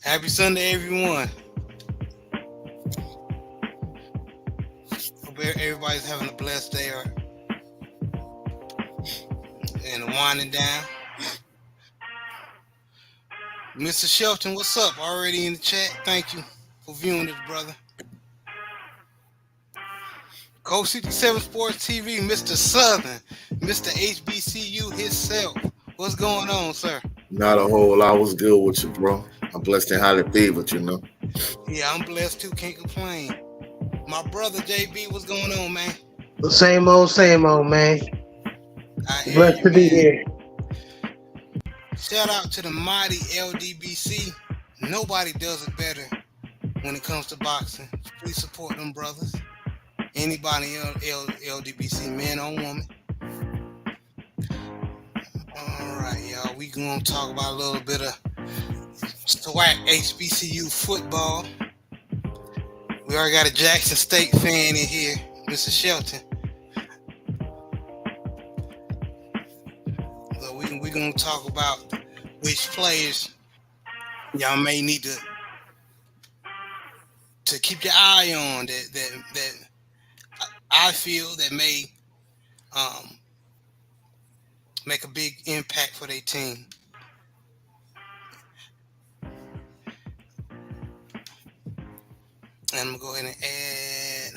Happy Sunday, everyone. Hope everybody's having a blessed day and winding down. Mr. Shelton, what's up? Already in the chat. Thank you for viewing this, brother. Coach 67 Sports TV, Mr. Southern, Mr. HBCU himself. What's going on, sir? Not a whole lot. Was good with you, bro. I'm blessed and highly favored, you know. Yeah, I'm blessed too. Can't complain. My brother JB, what's going on, man? Same old, man. Blessed to be here. Shout out to the mighty LDBC. Nobody does it better when it comes to boxing. Please support them brothers. Anybody LDBC, man or woman. All right, y'all. We gonna talk about a little bit of SWAC HBCU football. We already got a Jackson State fan in here, Mr. Shelton. So we're gonna talk about which players y'all may need to keep your eye on that I feel that may make a big impact for their team. And I'm going to go ahead and add.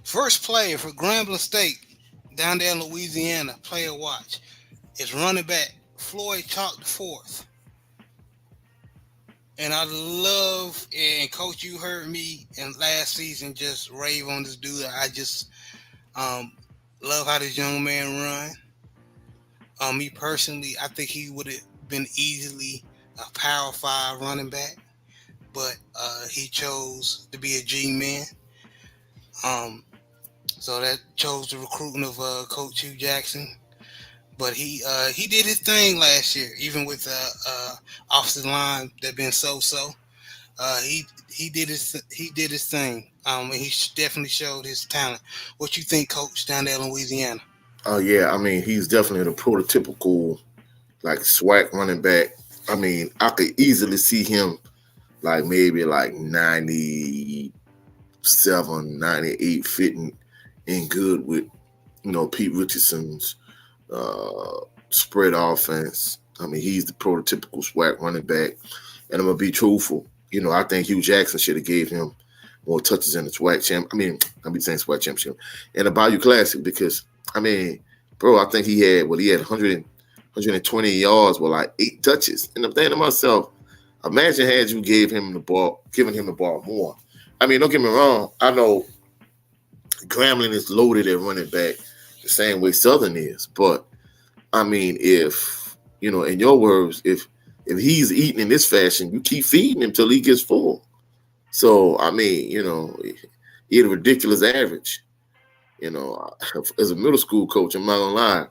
First player for Grambling State down there in Louisiana, player watch, is running back Floyd Chalk IV. And I love, and Coach, you heard me in last season just rave on this dude. I just love how this young man run. Me personally, I think he would have been easily a Power 5 running back, but he chose to be a G-man. So that chose the recruiting of Coach Hugh Jackson. But he did his thing last year, even with offensive line that been so-so. He did his thing. And he definitely showed his talent. What you think, Coach, down there in Louisiana? Oh yeah, I mean he's definitely the prototypical like SWAC running back. I mean I could easily see him like maybe like 97, 98 fitting in good with Pete Richardson's spread offense. I mean, he's the prototypical SWAC running back. And I'm going to be truthful. I think Hugh Jackson should have gave him more touches in the SWAC champ. I mean, I'll be saying SWAC championship. And the Bayou Classic because, I mean, bro, I think he had 120 yards with like 8 touches. And I'm thinking to myself, imagine had you giving him the ball more. I mean, don't get me wrong. I know Grambling is loaded at running back the same way Southern is. But, I mean, if, in your words, if he's eating in this fashion, you keep feeding him till he gets full. So, I mean, he had a ridiculous average. As a middle school coach, I'm not going to lie.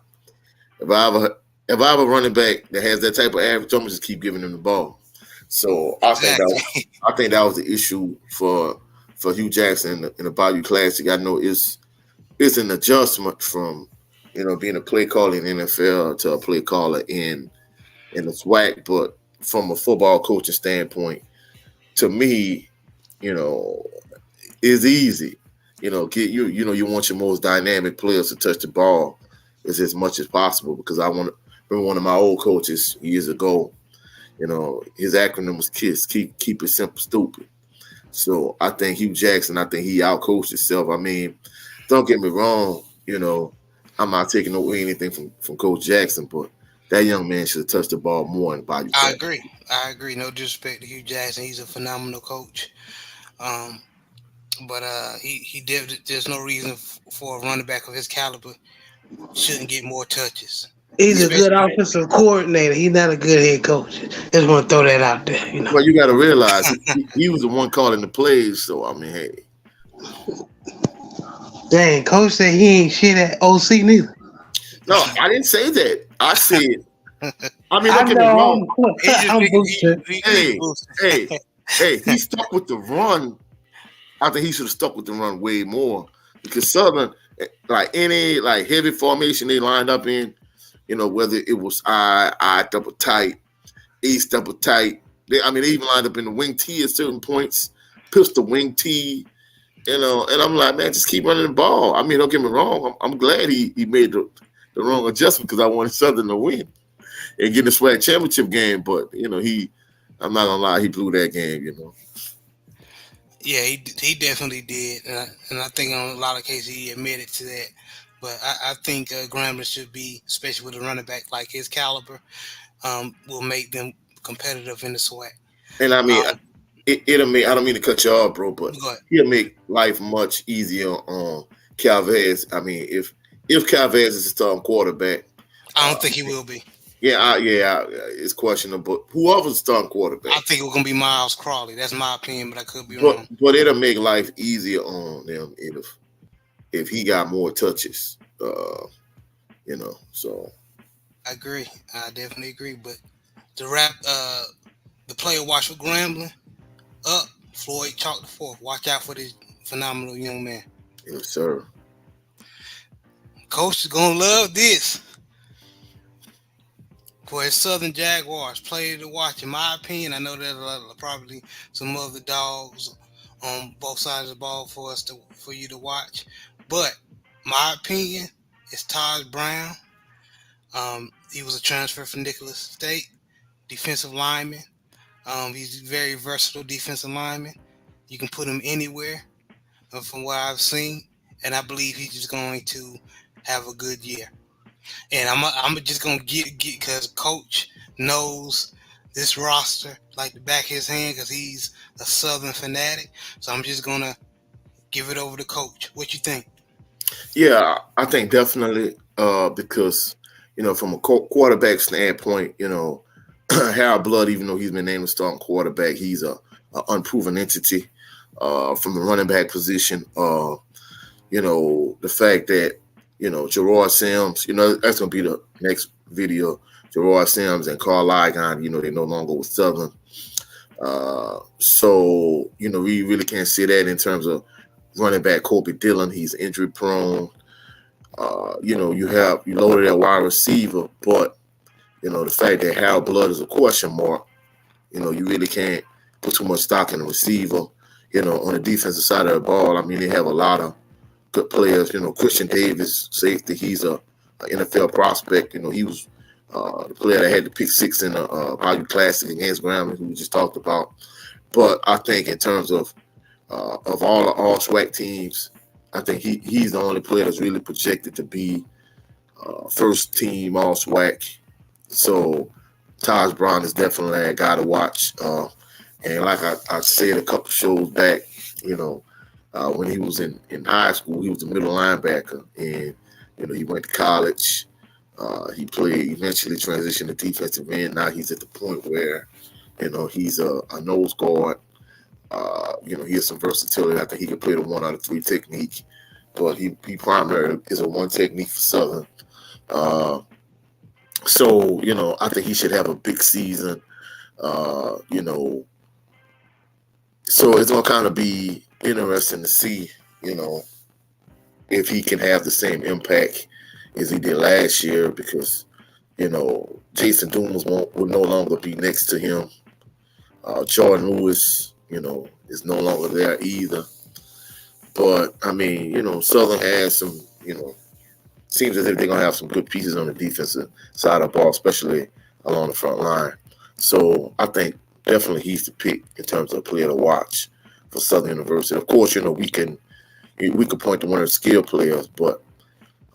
If I have a running back that has that type of average, I'm going to just keep giving him the ball. So, I think that was the issue for Hugh Jackson in the Bayou Classic. I know it's an adjustment from, being a play caller in the NFL to a play caller in the SWAC. But from a football coaching standpoint, to me, it's easy. You want your most dynamic players to touch the ball as much as possible because I remember one of my old coaches years ago, his acronym was KISS, keep it simple, stupid. So I think Hugh Jackson, he outcoached himself. I mean, don't get me wrong, I'm not taking away anything from Coach Jackson, but that young man should have touched the ball more in Bayou. I agree. No disrespect to Hugh Jackson. He's a phenomenal coach. But he did. There's no reason for a running back of his caliber shouldn't get more touches. He's a good offensive coordinator. He's not a good head coach. Just want to throw that out there. Well, you got to realize he was the one calling the plays. So I mean, hey. Dang, coach said he ain't shit at OC neither. No, I didn't say that. I said. I mean, don't get me wrong. Hey, he stuck with the run. I think he should have stuck with the run way more because Southern, Like any like heavy formation they lined up in, whether it was I double tight, ace double tight. They even lined up in the wing T at certain points, pistol wing T, and I'm like, man, just keep running the ball. I mean, don't get me wrong. I'm glad he made the wrong adjustment because I wanted Southern to win and get the SWAC championship game. But I'm not gonna lie, he blew that game. Yeah, he definitely did, and I think on a lot of cases he admitted to that. But I think Grambling should be, especially with a running back like his caliber, will make them competitive in the SWAC. And I mean, Um, it'll make. I don't mean to cut you off, bro, but go ahead. he'll make life much easier on Calvez. I mean, if Calvez is a starting quarterback, I uh, don't think he will be. it's questionable. But whoever's starting quarterback, I think it was gonna be Miles Crawley. That's my opinion, but I could be but wrong. but it'll make life easier on them if he got more touches. So I agree. I definitely agree. But to wrap the player watch for Grambling up, Floyd Chalk the fourth. Watch out for this phenomenal young man. yes, sir. Coach is gonna love this. For his Southern Jaguars, player to watch, in my opinion. I know there's probably some other dogs on both sides of the ball for you to watch, but my opinion is Taj Brown. He was a transfer from Nicholas State, defensive lineman. He's a very versatile defensive lineman. You can put him anywhere, from what I've seen, and I believe he's just going to have a good year. And I'm just gonna get because Coach knows this roster like the back of his hand because he's a Southern fanatic. So I'm just gonna give it over to Coach. What you think? Yeah, I think definitely because from a quarterback standpoint, Harold Blood, even though he's been named a starting quarterback, he's a unproven entity from the running back position. The fact that Gerard Sims, that's gonna be the next video. Gerard Sims and Carl Ligon, they no longer with Southern. So we really can't see that in terms of running back Kobe Dillon. He's injury prone. You loaded that wide receiver, but the fact that Harold Blood is a question mark, you really can't put too much stock in the receiver. On the defensive side of the ball, I mean, they have a lot of good players. Christian Davis, safety, he's a NFL prospect. He was the player that had the pick six in the Bayou Classic against Grambling, who we just talked about. But I think in terms of all SWAC teams, I think he's the only player that's really projected to be first team all SWAC. So Taj Brown is definitely a guy to watch. And like I said a couple shows back, when he was in high school, he was a middle linebacker, and he went to college. He played, eventually transitioned to defensive end. Now he's at the point where he's a nose guard. He has some versatility. I think he can play the 1 out of 3 technique, but he primarily is a 1 technique for Southern. So I think he should have a big season. So it's gonna kind of be interesting to see, if he can have the same impact as he did last year, because Jason Dumas will no longer be next to him. Jordan Lewis, is no longer there either. But I mean, Southern has some, seems as if they're gonna have some good pieces on the defensive side of the ball, especially along the front line. So I think definitely he's the pick in terms of a player to watch for Southern University. Of course, we can point to one of the skill players, but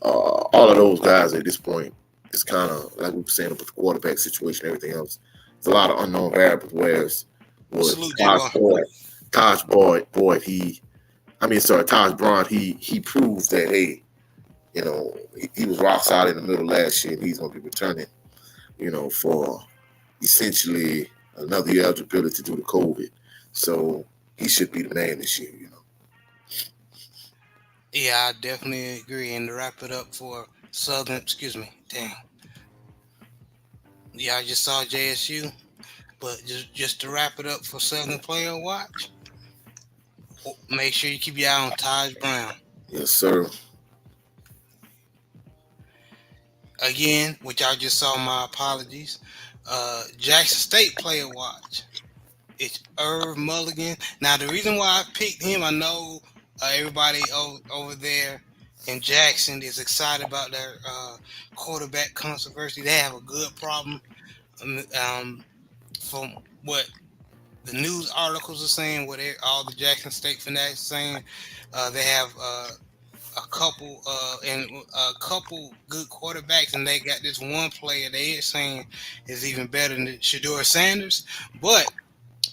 all of those guys at this point is kind of like we were saying with the quarterback situation, everything else. There's a lot of unknown variables. Whereas with Salute, Taj Brown, he proves that hey, he was rock solid in the middle last year, and he's going to be returning, for essentially another year eligibility due to COVID. So he should be the man this year. Yeah, I definitely agree. And to wrap it up for Southern, excuse me, damn. Yeah, I just saw JSU, but just to wrap it up for Southern Player Watch, make sure you keep your eye on Taj Brown. Yes, sir. Again, which y'all just saw, my apologies. Jackson State player watch. It's Irv Mulligan. Now, the reason why I picked him, I know everybody over there in Jackson is excited about their quarterback controversy. They have a good problem. Um, from what the news articles are saying, what all the Jackson State fanatics are saying, they have a couple good quarterbacks, and they got this one player they are saying is even better than Shador Sanders. But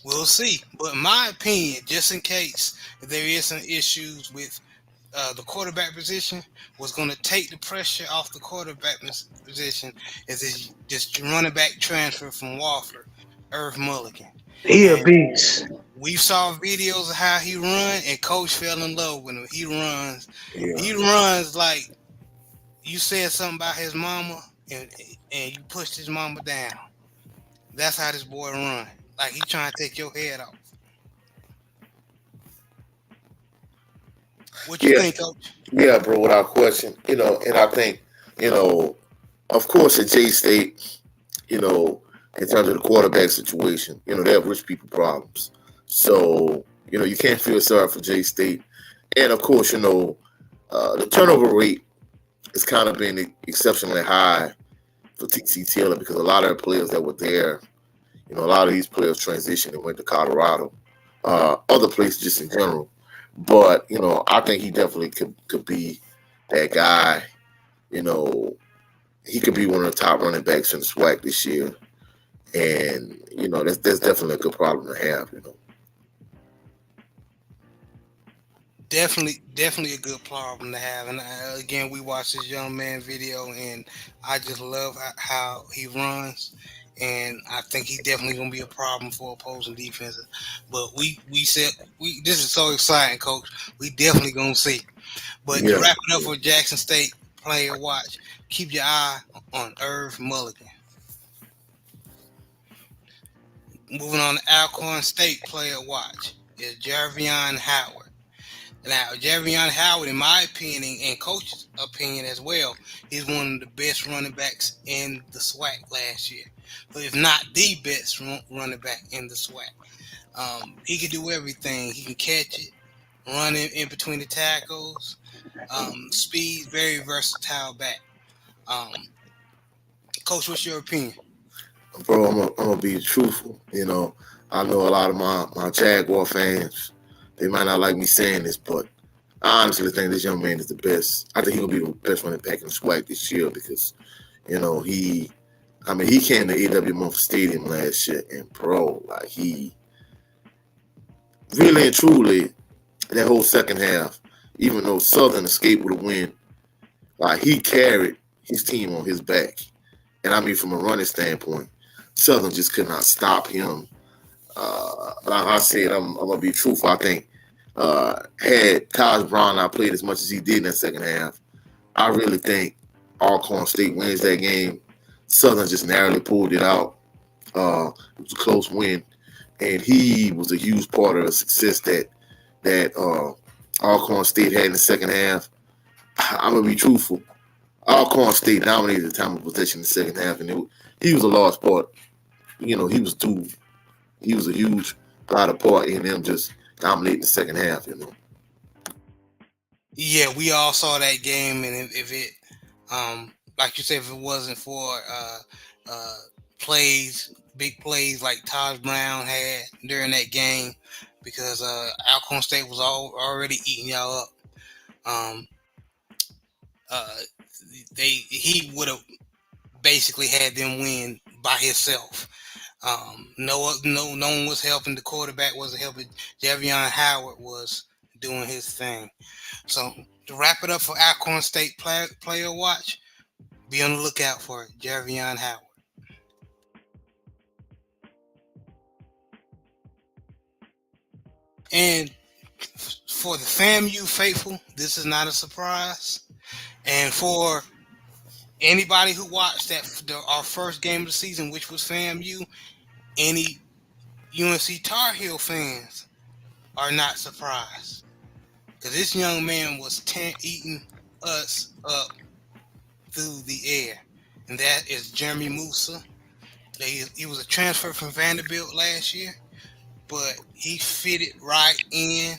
we'll see. But in my opinion, just in case there is some issues with the quarterback position, what's going to take the pressure off the quarterback position is this running back transfer from Wofford, Irv Mulligan. He a And beast. we saw videos of how he run, and Coach fell in love with him. Yeah. He runs like you said something about his mama, and you pushed his mama down. That's how this boy run. Like he trying to take your head off. What you Yeah, think, Coach? yeah, bro, without question. And I think, you know, of course, at J State, you know, in terms of the quarterback situation, they have rich people problems. So, you can't feel sorry for J State. And of course, the turnover rate has kind of been exceptionally high for TC Taylor because a lot of the players that were there, a lot of these players transitioned and went to Colorado, other places just in general. But, I think he definitely could be that guy. You know, he could be one of the top running backs in the SWAC this year. And, that's definitely a good problem to have. Definitely a good problem to have. And again, we watched this young man video, and I just love how he runs. And I think he's definitely gonna be a problem for opposing defenses. But we said this is so exciting, Coach. We definitely gonna see. But to Yeah. wrap it up for Jackson State player watch, keep your eye on Irv Mulligan. Moving on to Alcorn State player watch is Jervion Howard. Now, Jervion Howard, in my opinion, and coach's opinion as well, he's one of the best running backs in the SWAC last year. So if not the best running back in the SWAC. He can do everything. He can catch it, run in between the tackles, speed, very versatile back. Um, Coach, what's your opinion? Bro, I'm gonna be truthful. I know a lot of my Jaguar fans. They might not like me saying this, but I honestly think this young man is the best. I think he'll be the best running back in the SWAC this year because, he came to AW Memphis Stadium last year, and bro, like he really and truly that whole second half, even though Southern escaped with a win, like he carried his team on his back. And I mean, from a running standpoint, Southern just could not stop him. Like I said, I'm gonna be truthful. I think had Taj Brown not played as much as he did in that second half, I really think Alcorn State wins that game. Southern just narrowly pulled it out. It was a close win, and he was a huge part of the success that Alcorn State had in the second half. I'm gonna be truthful. Alcorn State dominated the time of possession in the second half, and he was a large part. He was a huge lot of part in them just dominating the second half. Yeah, we all saw that game, and if it, like you said, if it wasn't for uh, big plays like Taj Brown had during that game, because Alcorn State was already eating y'all up. Um, uh, he would have basically had them win by himself. No one was helping. The quarterback wasn't helping. Javion Howard was doing his thing. So to wrap it up for Alcorn State player watch, be on the lookout for it, Javion Howard. And for the FAMU faithful, this is not a surprise. And for anybody who watched our first game of the season, which was FAMU, any UNC Tar Heel fans are not surprised because this young man was eating us up through the air. and that is Jeremy Musa. He was a transfer from Vanderbilt last year, but he fitted right in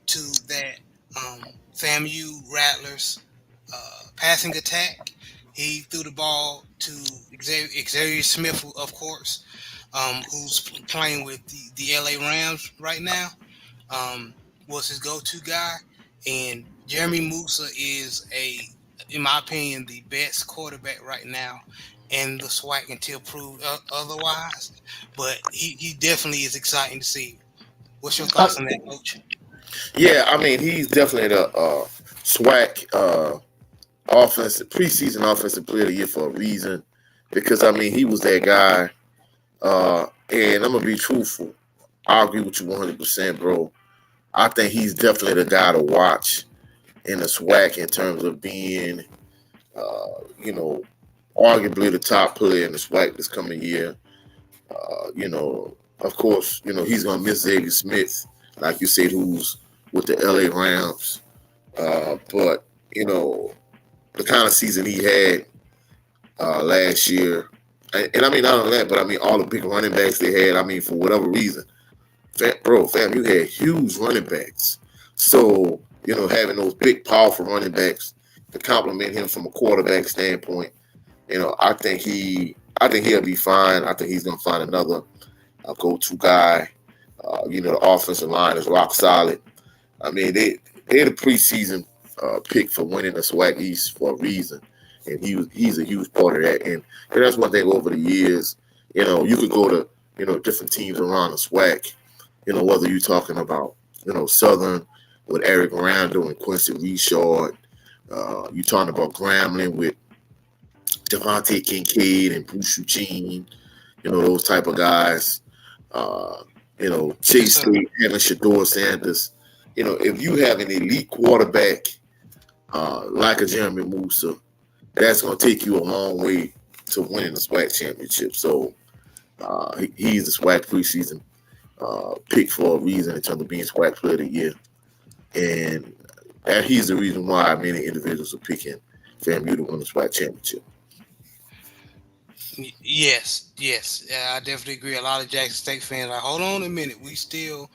to that FAMU Rattlers passing attack. He threw the ball to Xavier Smith, of course, who's playing with the LA Rams right now. Um, was his go-to guy, and Jeremy Musa is in my opinion, the best quarterback right now, and the SWAC until proved otherwise. But he definitely is exciting to see. What's your I, thoughts on that, Coach? yeah, I mean, he's definitely the SWAC offensive preseason offensive player of the year for a reason. Because I mean, he was that guy. And I'm gonna be truthful. I agree with you 100%, bro. I think he's definitely the guy to watch in the SWAC in terms of being, you know, arguably the top player in the SWAC this coming year. Of course, he's gonna miss Xavier Smith, like you said, who's with the LA Rams. But you know, the kind of season he had last year, and I mean not only that, but I mean all the big running backs they had. I mean for whatever reason, fam, you had huge running backs. So having those big, powerful running backs to complement him from a quarterback standpoint, I think he'll be fine. I think he's gonna find another go-to guy. The offensive line is rock solid. I mean, they're the preseason pick for winning the SWAC East for a reason, and he's a huge part of that. And that's one thing over the years. You could go to different teams around the SWAC. Whether you're talking about Southern with Eric Randall and Quincy Richard, you're talking about Grambling with Devontae Kincaid and Bruce Eugene, those type of guys. Uh, Yes, Chase sir. State having Shador Sanders. If you have an elite quarterback like a Jeremy Musa, that's going to take you a long way to winning the SWAC championship. So he's the SWAC preseason pick for a reason in terms of being SWAC player of the year. And he's the reason why many individuals are picking FAMU to win the SWAC championship. Yes, yes, yeah, I definitely agree. A lot of Jackson State fans are, hold on a minute, we still,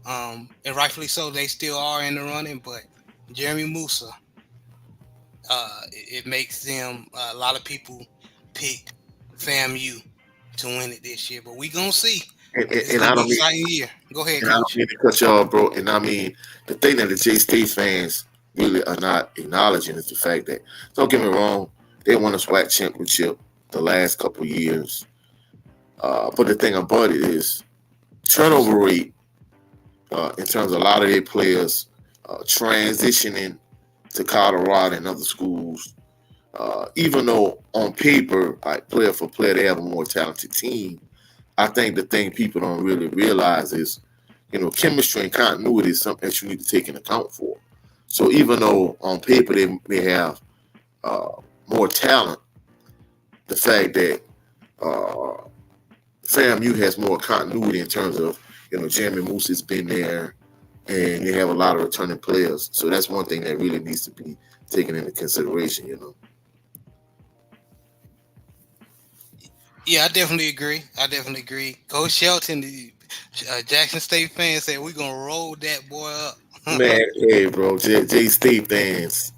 and rightfully so, they still are in the running, but Jeremy Musa, it makes them a lot of people pick FAMU to win it this year. But we gonna see. And, and, It's and gonna I be don't an mean exciting year. Go ahead, and I don't Coach. mean to cut you off, bro. And I mean the thing that the J State fans really are not acknowledging is the fact that, don't get me wrong, they won a SWAC championship the last couple years. But the thing about it is turnover rate in terms of a lot of their players transitioning to Colorado and other schools. Even though on paper, like player for player, they have a more talented team. I think the thing people don't really realize is, chemistry and continuity is something that you need to take into account for. So even though on paper they may have uh, more talent, the fact that uh, FAMU has more continuity in terms of, Jeremy Moose has been there and they have a lot of returning players. So that's one thing that really needs to be taken into consideration. Yeah, I definitely agree. I definitely agree. Coach Shelton, the Jackson State fans said we're gonna roll that boy up. Man, hey, bro, J State fans.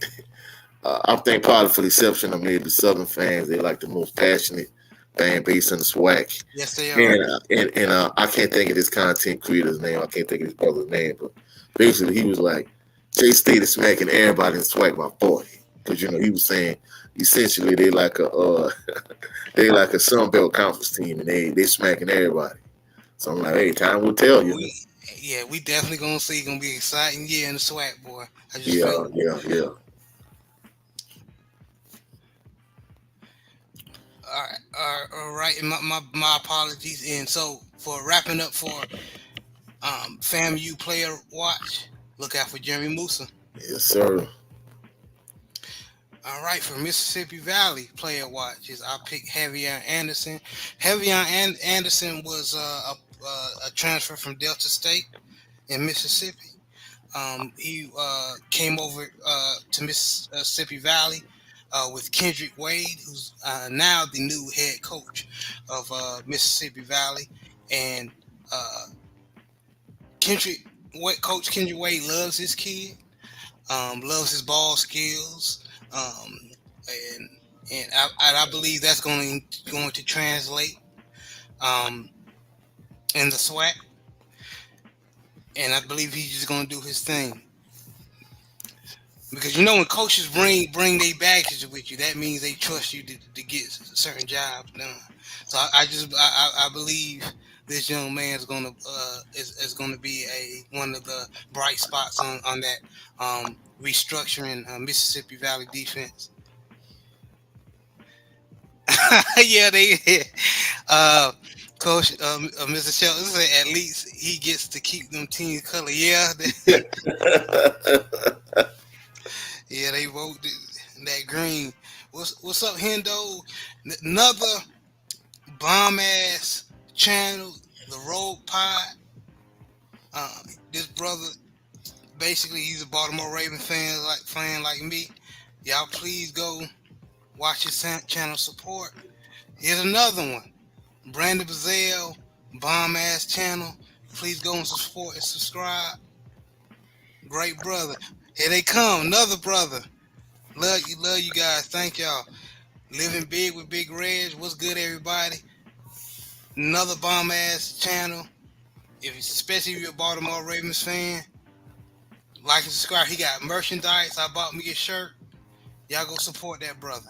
I think probably for the exception of maybe the Southern fans, they like the most passionate fan base in the SWAC. Yes, they are. And I can't think of this content creator's name. I can't think of his brother's name, but basically he was like, J State is smacking everybody in SWAC by 40. Because he was saying essentially they like a they like a Sun Belt conference team and they smacking everybody. So I'm like, hey, time will tell. We yeah, we definitely gonna see. Gonna be an exciting year in the SWAC, boy. I just feel Yeah, it. yeah, yeah. All right. And my apologies. And so for wrapping up for FAMU player watch, look out for Jeremy Musa. Yes, sir. All right, for Mississippi Valley player watches, I picked Javier Anderson. Javier Anderson was a transfer from Delta State in Mississippi. He came over to Mississippi Valley with Kendrick Wade, who's now the new head coach of Mississippi Valley. And uh, Coach Kendrick Wade loves his kid, loves his ball skills, and I believe that's going to translate um, in the SWAC, and I believe he's just going to do his thing. Because when coaches bring their baggage with you, that means they trust you to get certain jobs done. So I believe this young man is gonna be one of the bright spots on that restructuring Mississippi Valley defense. Yeah, they uh, Coach Mr. Shelton said at least he gets to keep them team color. Yeah, yeah, they vote that green. What's up, Hendo? Another bomb ass channel, the Road Pod. This brother, basically, he's a Baltimore Raven fan like me. Y'all, please go watch his channel support. Here's another one, Brandon Bazell, bomb ass channel. Please go and support and subscribe. Great brother. Here they come, another brother. Love you guys. Thank y'all. Living big with Big Reg. What's good, everybody? Another bomb ass channel. Especially if you're a Baltimore Ravens fan, like and subscribe. He got merchandise. I bought me a shirt. Y'all go support that brother.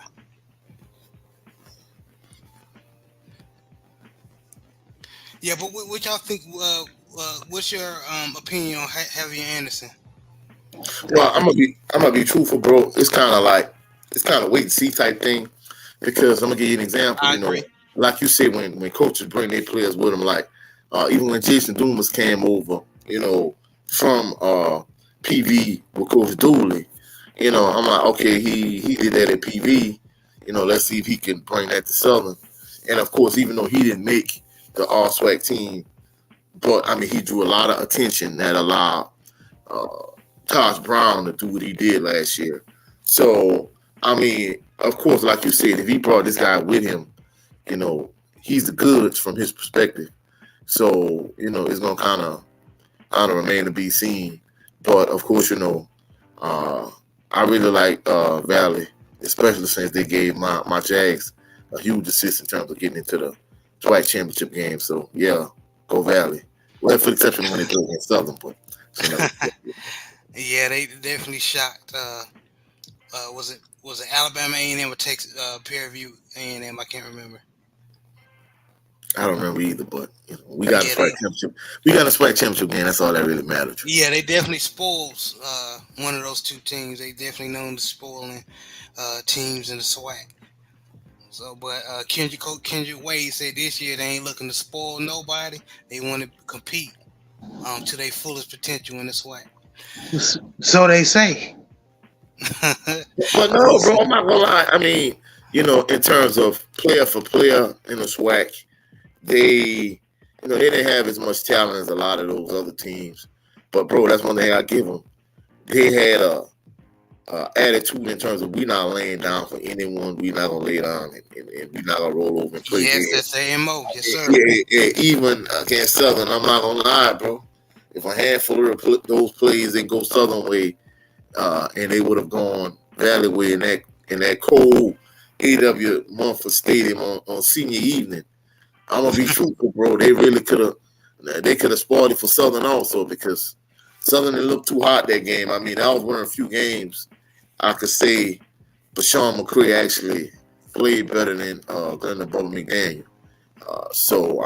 Yeah, but what y'all think? What's your opinion on Javier Anderson? Well, I'm gonna be truthful, bro. It's kind of wait and see type thing, because I'm gonna give you an example. I agree. Like you said, when coaches bring their players with them, like even when Jason Dumas came over, from PV with Coach Dooley, I'm like, okay, he did that at PV. Let's see if he can bring that to Southern. And of course, even though he didn't make the All SWAC team, but I mean, he drew a lot of attention that allowed uh, Tosh Brown to do what he did last year. So, I mean, of course, like you said, if he brought this guy with him, he's the goods from his perspective. So, it's gonna kind of remain to be seen. But of course, I really like Valley, especially since they gave my Jags a huge assist in terms of getting into the SWAC championship game. So yeah, go Valley. Well, for the exception when they play against Southern, but Yeah, they definitely shocked. Was it Alabama A&M or Texas Peer Review A&M? I can't remember. I don't remember either. But we got a Yeah, SWAC championship. We got a SWAC championship game. That's all that really matters. yeah, they definitely spoils one of those two teams. They definitely known to spoiling teams in the SWAC. So, but Kendrick Wade said this year they ain't looking to spoil nobody. They want to compete to their fullest potential in the SWAC. So they say. But no, bro, I'm not gonna lie. I mean, in terms of player for player in the SWAC, they, they didn't have as much talent as a lot of those other teams. But bro, that's one thing I give them. They had a attitude in terms of we not laying down for anyone. We not gonna lay down and we not gonna roll over and play. Yes, that's the MO. Yes, sir. Yeah, even against Southern, I'm not gonna lie, bro. If a handful of those plays didn't go Southern way, and they would have gone Valley way in that cold AW Mumford Stadium on senior evening, I'm gonna be truthful, bro. They really could have spoiled it for Southern also, because Southern didn't look too hot that game. I mean, that was one of the few games I could say Bashawn McCray actually played better than Glendon Butler McDaniel. So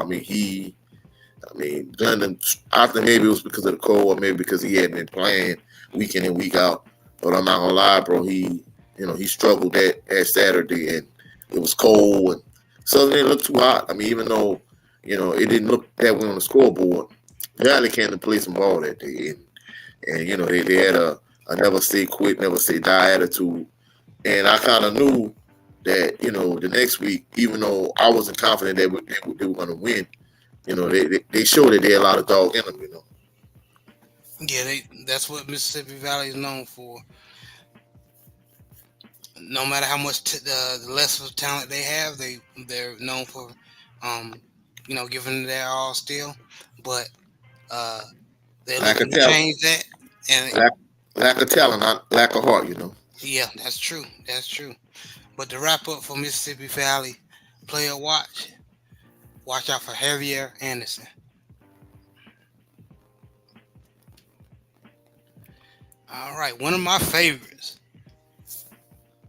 Glendon, I think maybe it was because of the cold, or maybe because he had been playing week in and week out. But I'm not gonna lie, bro. He struggled that Saturday, and it was cold, and Southern didn't look too hot. I mean, even though it didn't look that way on the scoreboard, Valley came to play some ball that day, and they had a never say quit, never say die attitude. And I kind of knew that, the next week, even though I wasn't confident they were going to win, they showed that they had a lot of dog in them, Yeah, that's what Mississippi Valley is known for. no matter how much the less of talent they have, they're known for, um, giving their all still. But uh, they're Lack of looking to talent, change that, and lack, lack of talent, not lack of heart. yeah, that's true. That's true. But to wrap up for Mississippi Valley player watch out for Javier Anderson. All right, one of my favorites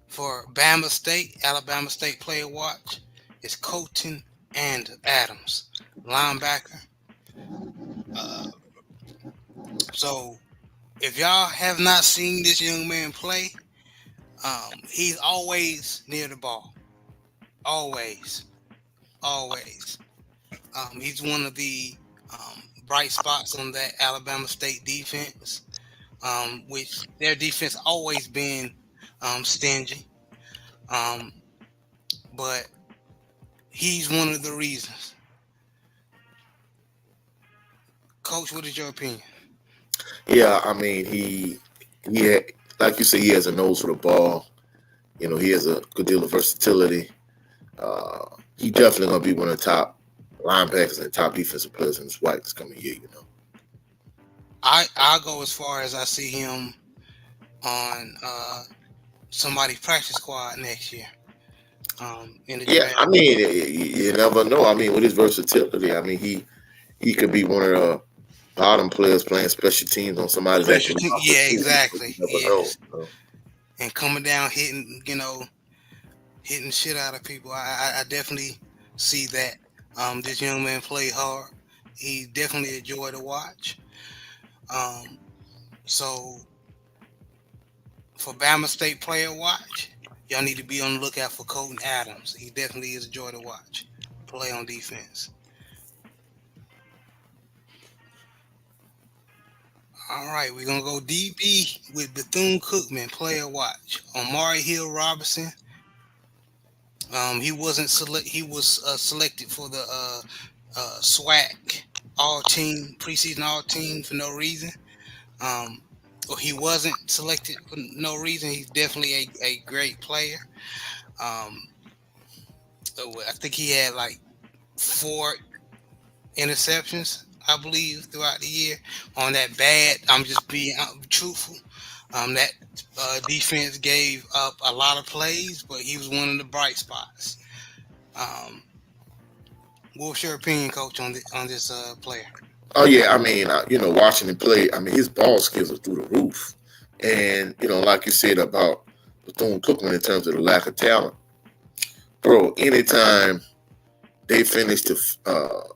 for Alabama State player watch is Colton and Adams, linebacker. Uh, so if y'all have not seen this young man play, he's always near the ball, always, always. He's one of the bright spots on that Alabama State defense, which their defense always been stingy. Um, but he's one of the reasons. Coach, what is your opinion? Yeah, I mean he like you say, he has a nose for the ball. He has a good deal of versatility. He definitely gonna be one of the top linebackers and top defensive players in the SWAC this coming year. I'll go as far as I see him on somebody's practice squad next year in the Yeah, draft. I mean you never know. I mean with his versatility, I mean he could be one of the bottom players playing special teams on somebody's Special actual team, roster yeah, too. exactly. You never Yes, know. and coming down hitting shit out of people. I definitely see that. This young man played hard. He definitely a joy to watch. Um, so for Bama State player watch, y'all need to be on the lookout for Colton Adams. He definitely is a joy to watch. Play on defense. All right, we're gonna go DB with Bethune Cookman player watch. Omari Hill Robinson. He wasn't select. He was selected for the SWAC all team preseason all team for no reason. Um, or he wasn't selected for no reason. He's definitely a great player. Um, I think he had like 4 interceptions, I believe, throughout the year on that bad. I'm just being truthful. That defense gave up a lot of plays, but he was one of the bright spots. Um, what's your opinion, Coach, on this player? Oh yeah, I mean, watching him play, I mean, his ball skills are through the roof, and like you said about Bethune Cookman in terms of the lack of talent, bro. Anytime they finish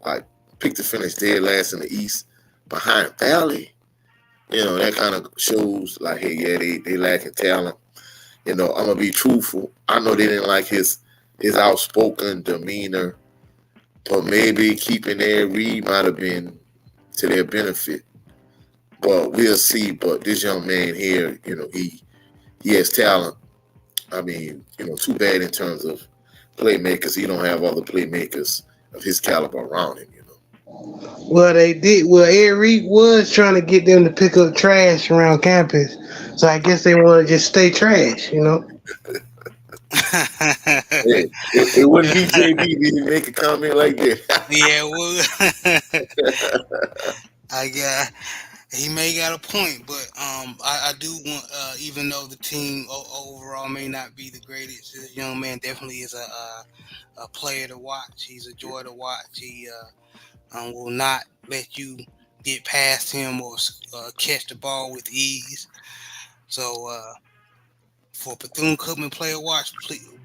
like pick to finish dead last in the East behind Valley, that kind of shows like, hey, yeah, they lacking talent. I'm gonna be truthful. I know they didn't like his outspoken demeanor, but maybe keeping Ed Reed might have been to their benefit. But we'll see. But this young man here, he has talent. I mean, too bad in terms of playmakers. He don't have other playmakers of his caliber around him. Well, they did. Well, Ed Reed was trying to get them to pick up trash around campus, so I guess they want to just stay trash. Yeah, it wouldn't be JB didn't make a comment like Yeah, well, I got he may got a point, but I do want, even though the team overall may not be the greatest, this young man definitely is a player to watch. He's a joy to watch. He will not let you get past him or catch the ball with ease. So for Bethune Cookman player watch,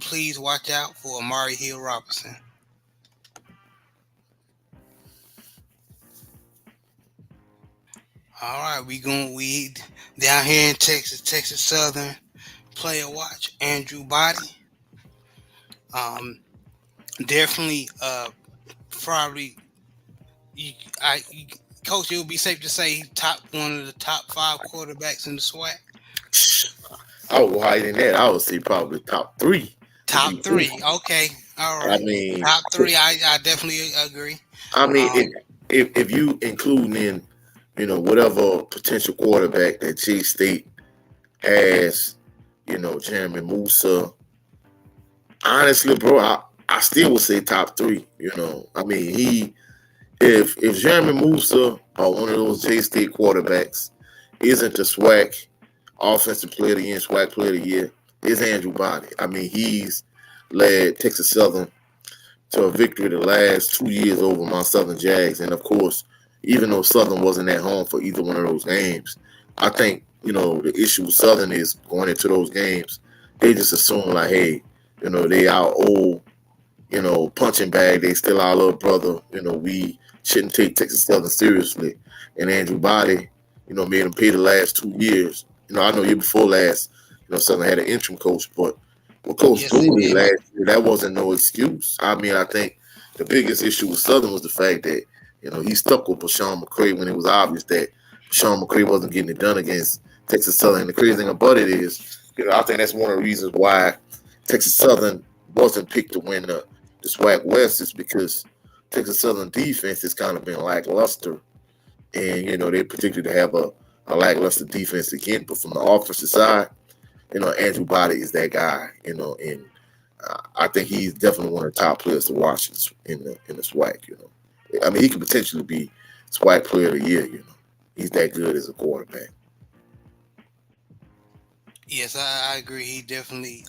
please watch out for Amari Hill Robinson. All right, we down here in Texas Southern player watch. Andrew Body, um, definitely, probably, you, I, you, Coach. It would be safe to say he's one of the top 5 quarterbacks in the SWAC. I would go higher than that. I would say probably top three to Top be three, truthful. okay, all I right. mean, Top three, I definitely agree. I mean, Um, if you include in, whatever potential quarterback that J State has, Jeremy Musa. Honestly, bro, I still would say top three. I mean, if Jeremy Musa or one of those J State quarterbacks isn't the SWAC offensive player of the year, SWAC player of the year, is Andrew Body. I mean, he's led Texas Southern to a victory the last 2 years over my Southern Jags. And of course, even though Southern wasn't at home for either one of those games, I think, the issue with Southern is going into those games, they just assume like, hey, they our old, punching bag. They still our little brother. We shouldn't take Texas Southern seriously. And Andrew Body, made him pay the last 2 years. I know year before last, Southern had an interim coach, but what Coach Yes, they Dooley did. last year, that wasn't no excuse. I mean, I think the biggest issue with Southern was the fact that, he stuck with Sean McCray when it was obvious that Sean McCray wasn't getting it done against Texas Southern. And the crazy thing about it is, I think that's one of the reasons why Texas Southern wasn't picked to win the SWAC West is because Texas Southern defense has kind of been lackluster. And, they predicted to have a lackluster defense again. But from the offensive side, Andrew Body is that guy, and I think he's definitely one of the top players to watch in the SWAC. I mean, he could potentially be SWAC player of the year. He's that good as a quarterback. Yes, I agree. He definitely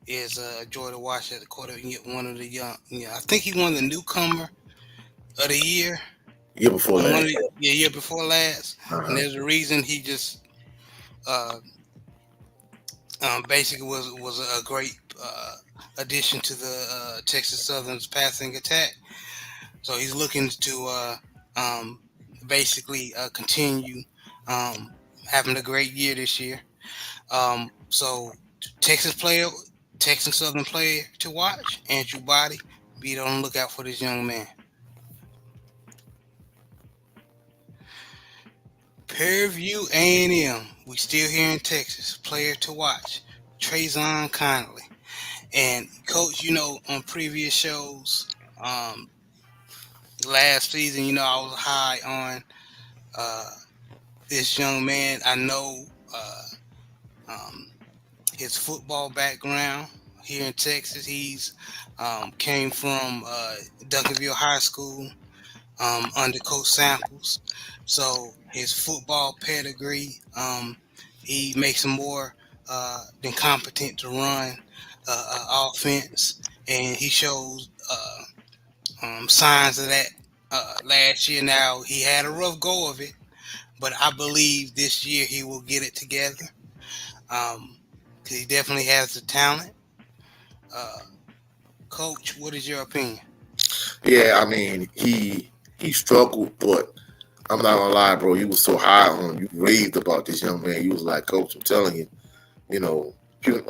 is a joy to watch at the quarter. One of the young, I think he won the newcomer of the year Year before on last. year before last, and Uh-huh. there's a reason he just uh, basically was a great addition to the Texas Southern's passing attack. So he's looking to um, basically continue um, having a great year this year. So Texas player, Texas Southern player to watch, Andrew Body. Be on the lookout for this young man. Fairview A&M. We still here in Texas. Player to watch, Trayvon Connolly. And coach, on previous shows, um, last season, I was high on uh, this young man. I know um, his football background here in Texas. He's came from Duncanville High School under Coach Samples. So his football pedigree, he makes him more than competent to run offense, and he shows signs of that last year. Now he had a rough go of it, but I believe this year he will get it together. Um, 'Cause he definitely has the talent. Uh, Coach, what is your opinion? Yeah, I mean, he struggled, but I'm not gonna lie, bro. You was so high on him. You raved about this young man. You was like, Coach, I'm telling you,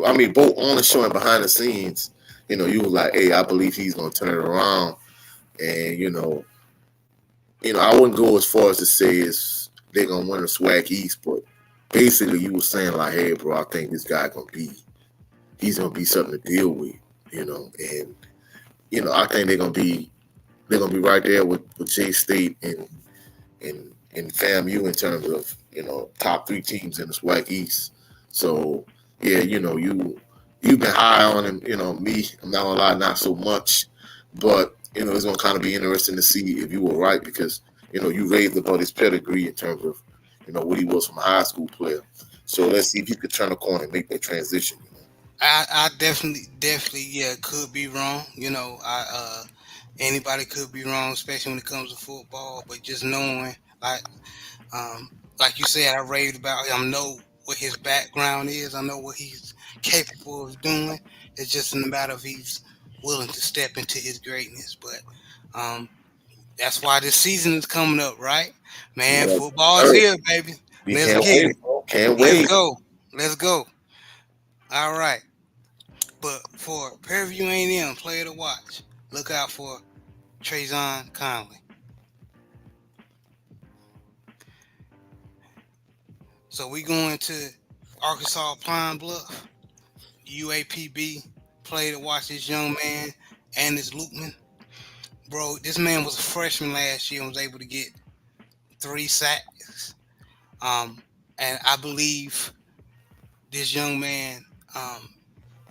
I mean, both on the show and behind the scenes, you was like, hey, I believe he's gonna turn it around. And I wouldn't go as far as to say is they're gonna win the SWAC East, but basically you were saying like, hey, bro, I think this guy he's gonna be something to deal with, and I think they're gonna be right there with J State and FAMU in terms of top three teams in the SWAC East. So yeah, you've been high on him. Me, I'm not gonna lie, not so much, but it's gonna kind of be interesting to see if you were right because you raised about his pedigree in terms of what he was from a high school player. So let's see if he could turn a corner and make that transition. I definitely, yeah, could be wrong. Anybody could be wrong, especially when it comes to football. But just knowing, like, um, like you said, I raved about him. I know what his background is. I know what he's capable of doing. It's just a matter of he's willing to step into his greatness. But um, that's why this season is coming up, right? Man, Yes, football is sir. here, baby. We Let's can't get it. wait, bro. Can't Let's wait. go. Let's go. All right. But for Fairview A&M player to watch, look out for Trayvon Conley. So we going to Arkansas Pine Bluff, UAPB player to watch this young man and this Lukeman. Bro, this man was a freshman last year and was able to get 3 sacks. Um, and I believe this young man um,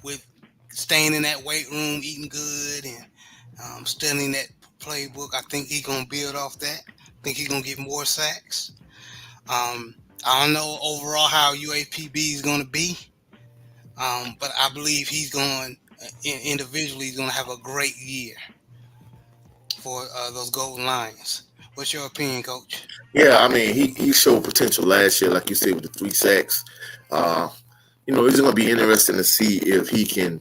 with staying in that weight room, eating good, and studying that playbook. I think he's gonna build off that. I think he's gonna get more sacks. I don't know overall how UAPB is gonna be, but I believe he's going individually. He's gonna have a great year for those Golden Lions. What's your opinion, Coach? Yeah, I mean, he showed potential last year, like you said, with the 3 sacks. Uh, it's going to be interesting to see if he can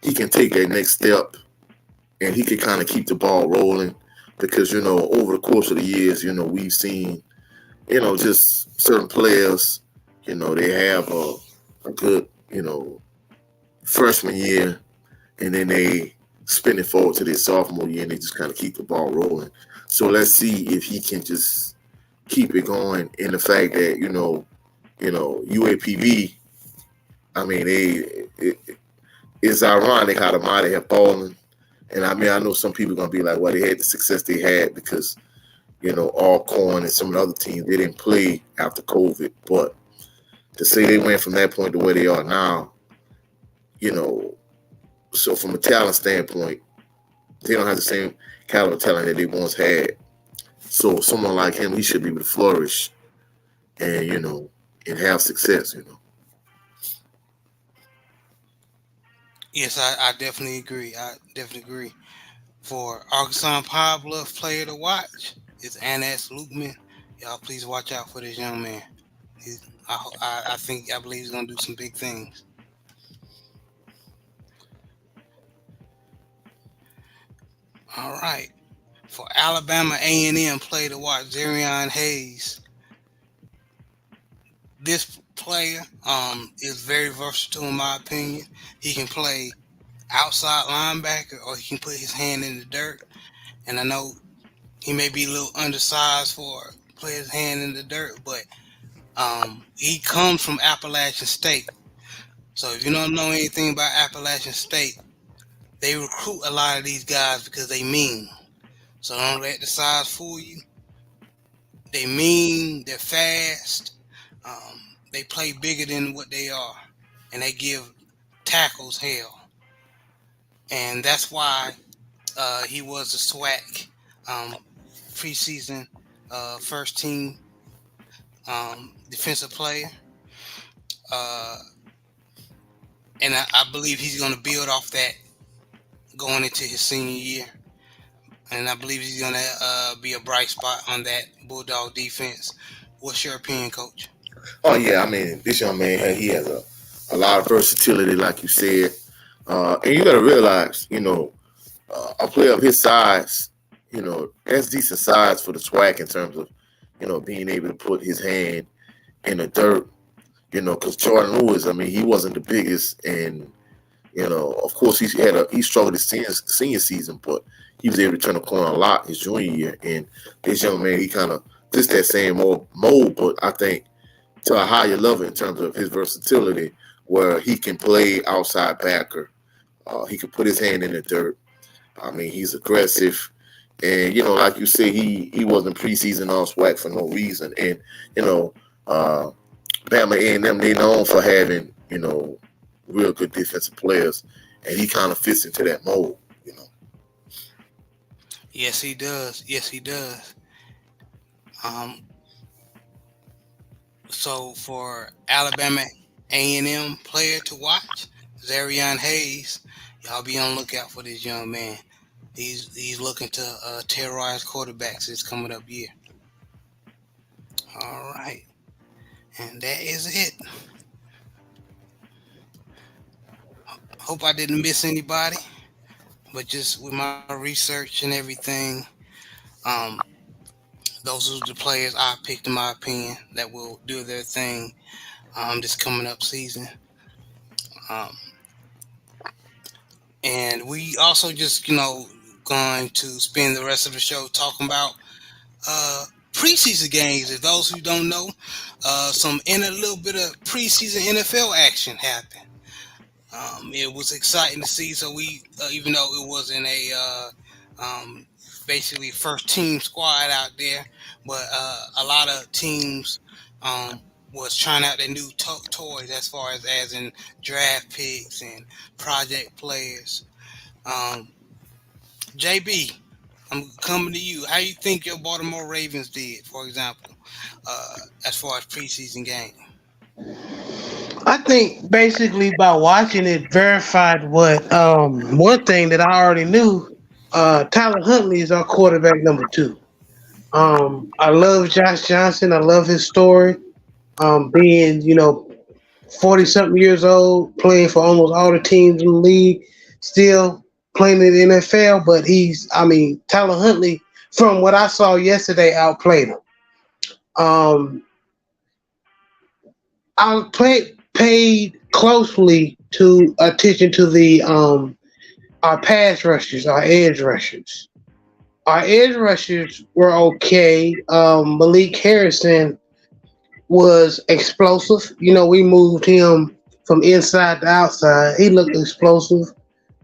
take that next step and he can kind of keep the ball rolling because over the course of the years, we've seen just certain players, they have a good freshman year and then they spin it forward to their sophomore year and they just kind of keep the ball rolling. So let's see if he can just keep it going. And the fact that UAPV, I mean, it's ironic how the mighty have fallen. And I mean, I know some people are gonna be like, well, they had the success they had because Alcorn and some of the other teams they didn't play after COVID. But to say they went from that point to where they are now, you know, so from a talent standpoint, they don't have the same caliber of talent that they once had. So someone like him, he should be able to flourish and and have success. Yes, I definitely agree. I definitely agree. For Arkansas Power Bluff player to watch is Anas Lukeman. Y'all please watch out for this young man. I believe he's gonna do some big things. All right. For Alabama A&M player to watch, Zarion Hayes. This player is very versatile in my opinion. He can play outside linebacker or he can put his hand in the dirt. And I know he may be a little undersized for play his hand in the dirt, but he comes from Appalachian State. So if you don't know anything about Appalachian State, they recruit a lot of these guys because they mean. So don't let the size fool you. They mean, they're fast, they play bigger than what they are, and they give tackles hell. And that's why he was a SWAC preseason first team defensive player. Uh, and I believe he's going to build off that going into his senior year. And I believe he's going to be a bright spot on that Bulldog defense. What's your opinion, Coach? Oh yeah, I mean, this young man, he has a lot of versatility, like you said, and you got to realize, a player of his size, that's decent size for the SWAC in terms of, being able to put his hand in the dirt. Because Jordan Lewis, I mean, he wasn't the biggest, and of course, he struggled his senior season, but he was able to turn the corner a lot his junior year. And this young man, he kind of just that same old mold, but I think to a higher level in terms of his versatility, where he can play outside backer, he can put his hand in the dirt. I mean, he's aggressive, and like you say, he wasn't preseason all SWAC for no reason. And uh, Bama A&M, they known for having real good defensive players, and he kind of fits into that mold. Yes, he does. Yes, he does. Um, so for Alabama A&M player to watch, Zarion Hayes, y'all be on lookout for this young man. He's looking to terrorize quarterbacks this coming up year. All right, and that is it. Hope I didn't miss anybody, but just with my research and everything, um, those are the players I picked in my opinion that will do their thing this coming up season. Um, and we also just going to spend the rest of the show talking about uh, preseason games. If those who don't know, some in a little bit of preseason NFL action happened. It was exciting to see. So we, even though it wasn't a basically first team squad out there, but a lot of teams um, was trying out their new toys as far as in draft picks and project players. Um, JB, I'm coming to you. How you think your Baltimore Ravens did, for example, as far as preseason game? I think basically by watching it verified what one thing that I already knew. Tyler Huntley is our quarterback number two. I love Josh Johnson. I love his story. Being 40 something years old, playing for almost all the teams in the league, still playing in the NFL. But Tyler Huntley, from what I saw yesterday, outplayed him. Um, I paid closely to attention to the our pass rushers, our edge rushers. Our edge rushers were okay. Malik Harrison was explosive. We moved him from inside to outside. He looked explosive.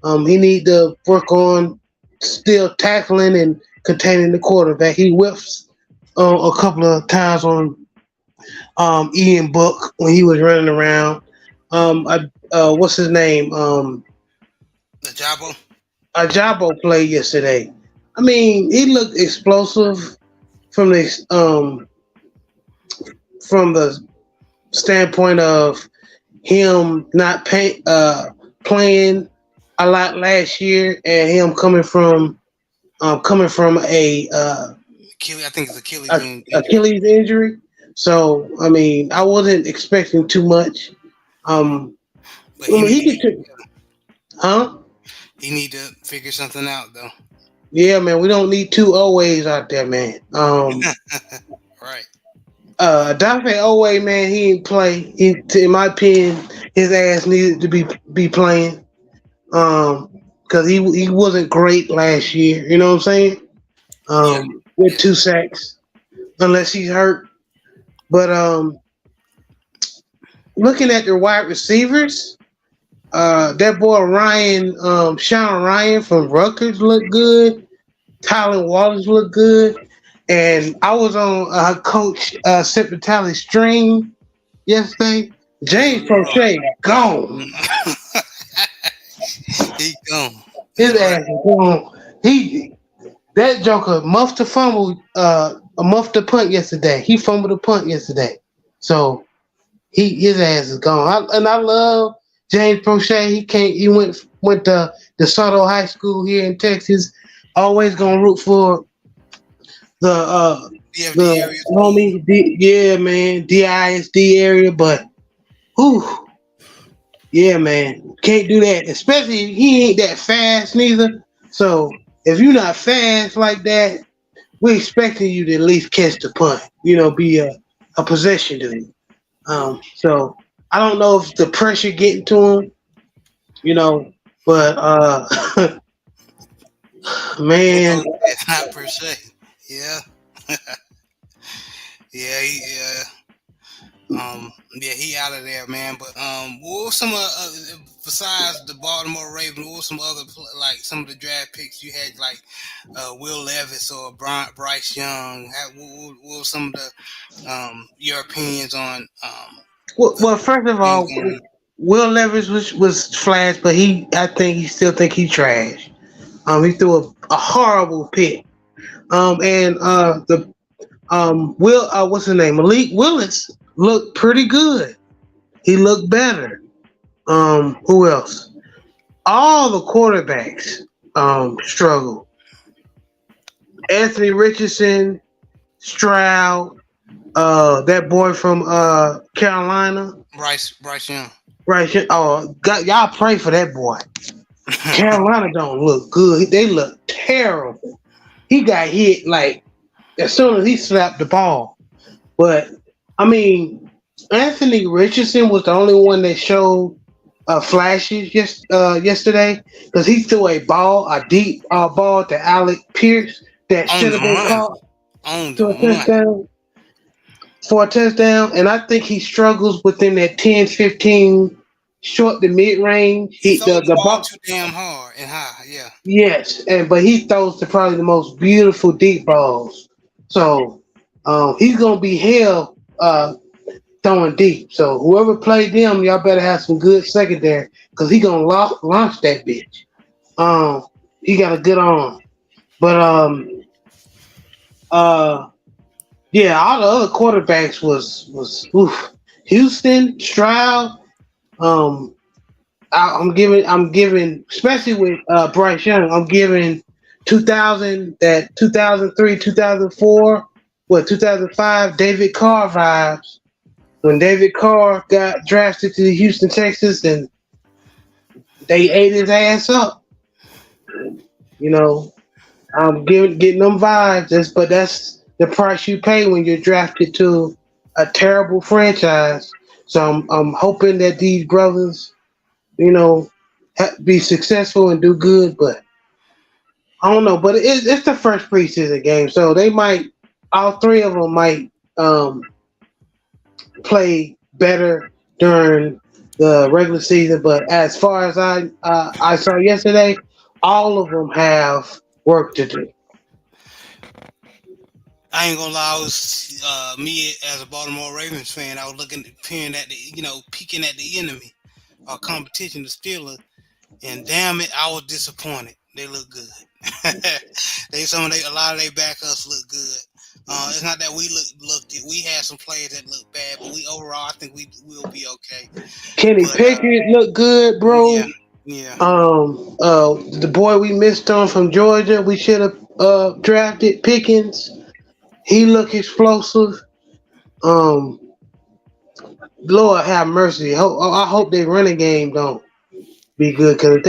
He need to work on still tackling and containing the quarterback. He whiffs a couple of times on Ian Book when he was running around. What's his name? The Jabo. Ajabo played yesterday. He looked explosive from the standpoint of him not playing a lot last year, and him coming from I think it's Achilles injury. Achilles injury. So I wasn't expecting too much. But he He could, huh? he need to figure something out though. Yeah, man. We don't need two Oways out there, man. Right. Dafe Owe, man, he didn't play. In my opinion, his ass needed to be playing. Because he wasn't great last year. You know what I'm saying? Yeah. With 2 sacks, unless he's hurt. But looking at the wide receivers, that boy Ryan, Sean Ryan from Rutgers looked good. Tyler Wallace looked good. And I was on Coach Sipitali's stream yesterday. James Prochet gone. He gone. His ass is gone. That joker muffed a fumble, muffed a punt yesterday. He fumbled a punt yesterday. So his ass is gone. I love James Prochet. He went to DeSoto High School here in Texas. Always gonna root for the homie, yeah, man, DISD area, but yeah, man, can't do that. Especially he ain't that fast neither. So if you're not fast like that, we're expecting you to at least catch the punt. Be a possession dude. So I don't know if the pressure getting to him, but man, not per se. Yeah. Yeah, he out of there, man. But what was some besides the Baltimore Ravens? What was some other like some of the draft picks you had, like Will Levis or Bryce Young? What were some of the your opinions on? Well, first of all, Will Levis was flash, but I think he still think he trash. He threw a horrible pick. And what's his name? Malik Willis looked pretty good. He looked better. Who else? All the quarterbacks struggled. Anthony Richardson, Stroud, that boy from Carolina, Bryce Young. Bryce Young. Oh, y'all pray for that boy. Carolina don't look good. They look terrible. He got hit like as soon as he slapped the ball. But Anthony Richardson was the only one that showed flashes yesterday because he threw a deep ball to Alec Pierce that should have been caught for a touchdown. And I think he struggles within that 10-15 short to mid range. He throws the ball too damn hard and high. Yeah. Yes, but he throws to probably the most beautiful deep balls. So he's gonna be held throwing deep. So whoever played them, y'all better have some good secondary because he gonna launch that bitch. Um, he got a good arm, but uh, yeah, all the other quarterbacks was oof. Houston, Stroud. Um, I'm giving, especially with Bryce Young. I'm giving 2003, 2004, 2005 David Carr vibes when David Carr got drafted to the Houston Texans and they ate his ass up. You know, I'm getting them vibes. But that's the price you pay when you're drafted to a terrible franchise. So I'm hoping that these brothers, you know, be successful and do good. But I don't know. But it's the first preseason game, so they might, all three of them might play better during the regular season. But as far as I saw yesterday, all of them have work to do. I ain't gonna lie, I was me as a Baltimore Ravens fan. I was peering at peeking at the enemy, our competition, the Steelers, and damn it, I was disappointed. They look good. A lot of their backups look good. It's not that looked it. We had some players that look bad, but we overall, I think we will be okay. Kenny But Pickett looked good, bro. yeah, yeah. The boy we missed on from Georgia, we should have drafted Pickens. He looked explosive. Um, Lord have mercy. I hope they running game don't be good because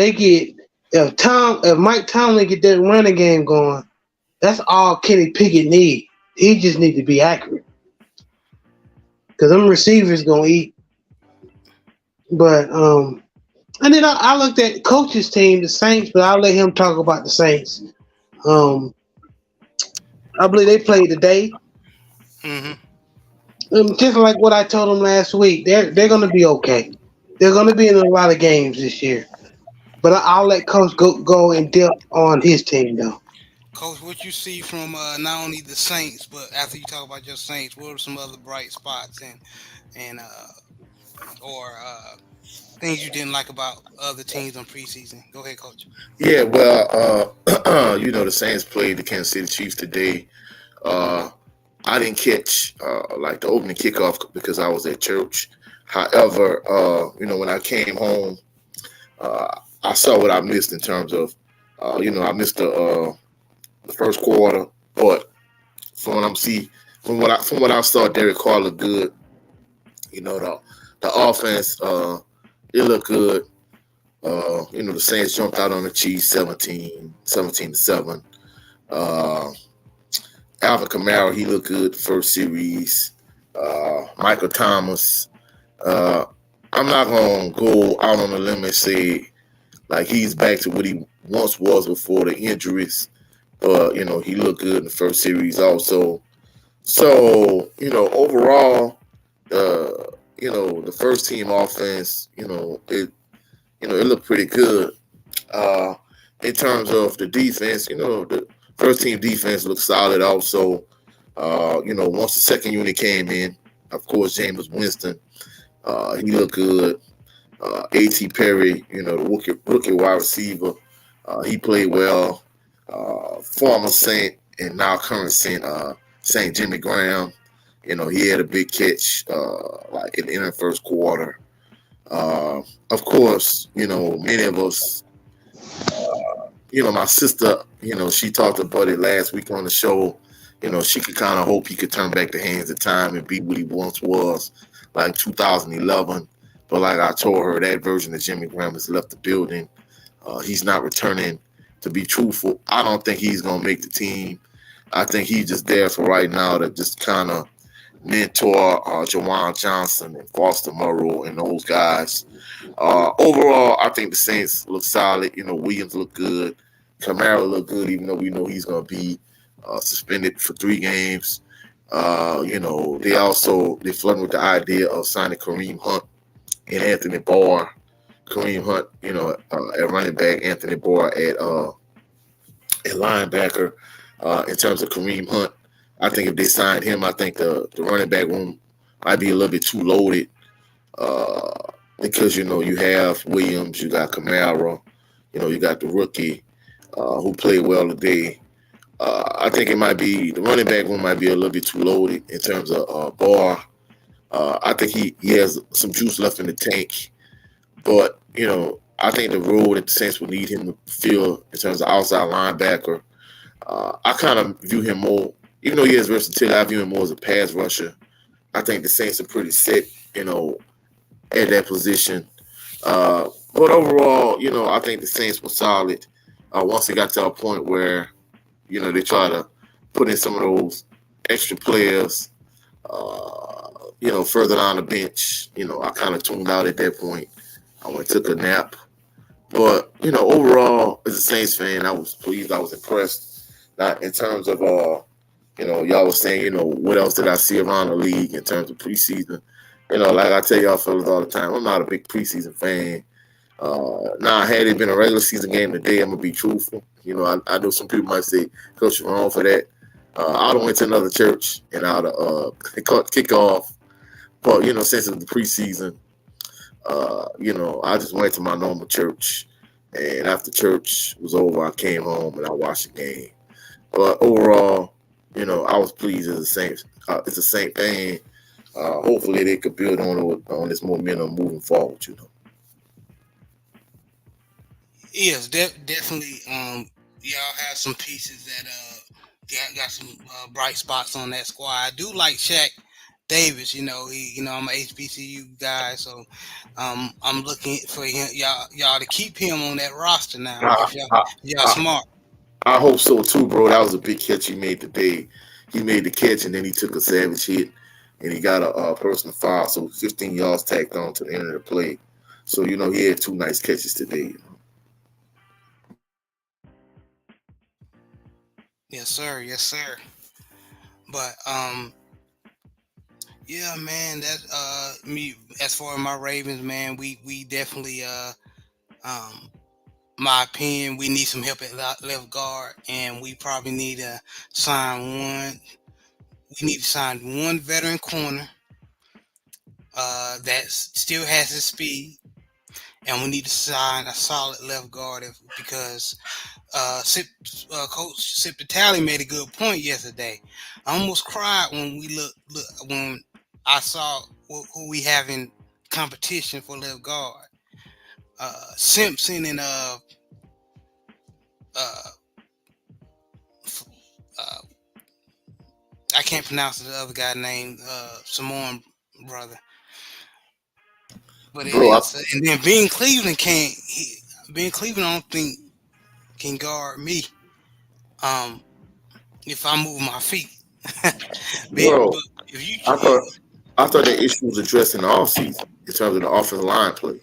if Mike Tomlin get that running game going, that's all Kenny Pickett need. He just need to be accurate because them receivers gonna eat. But and then I looked at coach's team, the Saints, but I'll let him talk about the Saints. Um, I believe they played today. Hmm. Just like what I told them last week, they're gonna be okay. They're gonna be in a lot of games this year. But I'll let Coach go in depth on his team though. Coach, what you see from not only the Saints, but after you talk about your Saints, what are some other bright spots and or things you didn't like about other teams on preseason? Go ahead, Coach. Yeah, well, the Saints played the Kansas City Chiefs today. Uh, I didn't catch like the opening kickoff because I was at church. However, when I came home, I saw what I missed in terms of, I missed the first quarter, but from what I'm see, from what I saw, Derek Carr looked good. The offense, it looked good. The Saints jumped out on the Chiefs 17-7. Uh, Alvin Kamara, he looked good the first series. Michael Thomas. Uh, I'm not going to go out on a limb and say like he's back to what he once was before the injuries. But, he looked good in the first series also. So, overall, the first team offense, it looked pretty good. In terms of the defense, the first team defense looked solid also. Once the second unit came in, of course, James Winston, he looked good. A.T. Perry, the rookie wide receiver, he played well. Former Saint and now current Saint Jimmy Graham, he had a big catch like in the end of the first quarter. Of course, many of us, my sister, she talked about it last week on the show. She could kind of hope he could turn back the hands of time and be what he once was, like 2011. But like I told her, that version of Jimmy Graham has left the building. He's not returning. To be truthful, I don't think he's going to make the team. I think he's just there for right now to just kind of mentor Jawan Johnson and Foster Moreau and those guys. Overall, I think the Saints look solid. Williams look good. Kamara look good, even though we know he's going to be suspended for 3 games. They flirted with the idea of signing Kareem Hunt and Anthony Barr. Kareem Hunt, at running back, Anthony Barr at linebacker. In terms of Kareem Hunt, I think if they signed him, I think the running back room, might be a little bit too loaded. Uh, because you have Williams, you got Kamara, you got the rookie who played well today. I think it might be the running back one might be a little bit too loaded in terms of Barr. I think he has some juice left in the tank, but I think the role that the Saints would need him to fill in terms of outside linebacker. I kind of view him more, even though he has versatility, I view him more as a pass rusher. I think the Saints are pretty set, at that position. But overall, I think the Saints were solid. Once they got to a point where, they try to put in some of those extra players, further down the bench. I kind of tuned out at that point. I went and took a nap. But, overall, as a Saints fan, I was pleased. I was impressed. Not in terms of, y'all was saying, what else did I see around the league in terms of preseason? Like I tell y'all fellas all the time, I'm not a big preseason fan. Now, had it been a regular season game today, I'm going to be truthful. I know some people might say, Coach, you're wrong for that. I'd have went to another church and I'd have kick off. But, since it's the preseason, I just went to my normal church. And after church was over, I came home and I watched the game. But overall, I was pleased as a Saints. It's the same thing. Hopefully they could build on this momentum moving forward. Yes, definitely. Y'all have some pieces that got some bright spots on that squad. I do like Shaq Davis. I'm an HBCU guy, so I'm looking for him, y'all to keep him on that roster now. If y'all smart. I hope so too, bro. That was a big catch he made today. He made the catch and then he took a savage hit and he got a personal foul. So 15 yards tacked on to the end of the play. So he had two nice catches today. Yes, sir. Yes, sir. But yeah, man. That me as far as my Ravens, man. We definitely my opinion, we need some help at left guard, and we probably need to sign one. We need to sign one veteran corner that still has his speed, and we need to sign a solid left guard because Coach Sip Talley made a good point yesterday. I almost cried when when I saw who we have in competition for left guard. Simpson and I can't pronounce the other guy named Samoan brother, but Bro, and then Ben Cleveland can't. Ben Cleveland, I don't think can guard me. If I move my feet, bro, but if you I thought that issue was addressed in the offseason in terms of the offensive line play.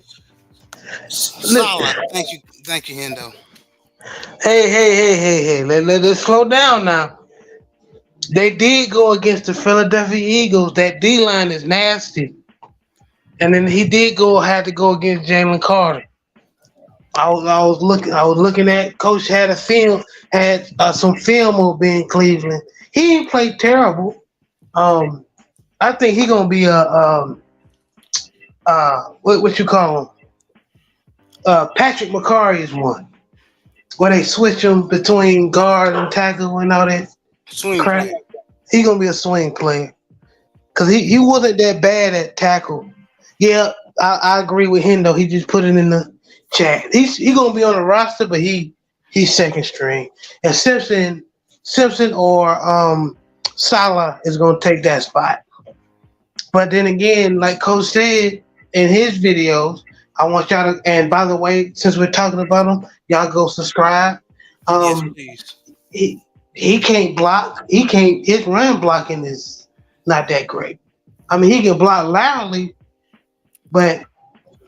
solid, thank you, Hendo. Hey. Let's slow down now. They did go against the Philadelphia Eagles. That D line is nasty. And then he did had to go against Jalen Carter. I was looking at Coach had some film of Ben Cleveland. He didn't play terrible. I think he gonna be what you call him? Patrick McCarry is one where they switch him between guard and tackle and all that Swing crap. player. He gonna be a swing player because he wasn't that bad at tackle. Yeah, I agree with him though. He just put it in the chat. He gonna be on the roster, but he's second string. And Simpson or Salah is gonna take that spot. But then again, like Coach said in his videos, I want y'all to. And by the way, since we're talking about him, y'all go subscribe. Yes, please. He can't block. He can't. His run blocking is not that great. I mean, he can block loudly, but